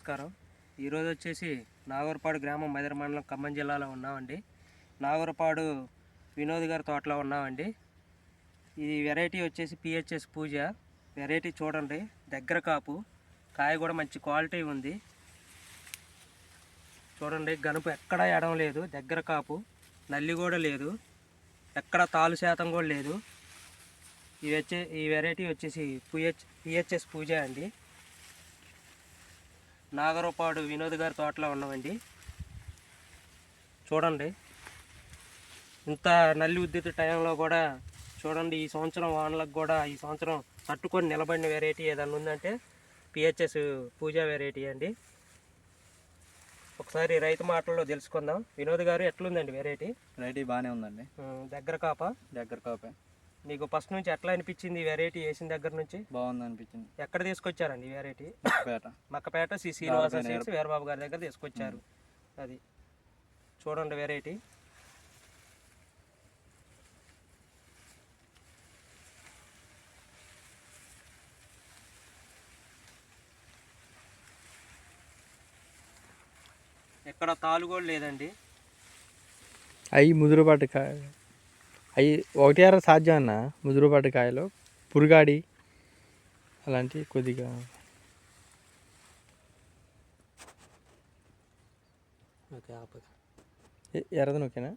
నమస్కారం. ఈరోజు వచ్చేసి నాగూరపాడు గ్రామం మదిర మండలం ఖమ్మం జిల్లాలో ఉన్నామండి. నాగూరపాడు వినోద్ గారి తోటలో ఉన్నామండి. ఈ వెరైటీ వచ్చేసి పిహెచ్ఎస్ పూజ వెరైటీ. చూడండి, దగ్గర కాపు, కాయ కూడా మంచి క్వాలిటీ ఉంది. చూడండి, గనుపు ఎక్కడా ఎడం లేదు, దగ్గర కాపు, నల్లి కూడా లేదు, ఎక్కడ తాలు శాతం కూడా లేదు. ఈ వెరైటీ వచ్చేసి పిహెచ్ఎస్ పూజ అండి. నాగూరపాడు వినోద్ గారి తోటలో ఉన్నామండి. చూడండి, ఇంత నల్లి ఉద్దిత టైంలో కూడా చూడండి, ఈ సంవత్సరం వానలకు కూడా ఈ సంవత్సరం తట్టుకొని నిలబడిన వెరైటీ ఏదన్నా ఉందంటే పిహెచ్ఎస్ పూజ వెరైటీ అండి. ఒకసారి రైతు మాటల్లో తెలుసుకుందాం. వినోద్ గారు, ఎట్లుందండి వెరైటీ? వెరైటీ బాగానే ఉందండి. దగ్గర కాపా? దగ్గర కాపే. మీకు ఫస్ట్ నుంచి ఎట్లా అనిపించింది ఈ వెరైటీ వేసిన దగ్గర నుంచి? బాగుంది అనిపించింది. ఎక్కడ తీసుకొచ్చారండి ఈ వెరైటీ? మక్కపేట శ్రీనివాస సీడ్స్ వీరబాబు గారి దగ్గర తీసుకొచ్చారు. అది చూడండి వెరైటీ. ఎక్కడ తాలు కూడా లేదండి. అవి ముదురుపాటి కాయ, అవి 1/6 సాధ్యం అన్న. ముదురుపాటి కాయలు పురుగాడి అలాంటివి కొద్దిగా ఎర్రదను ఓకేనా?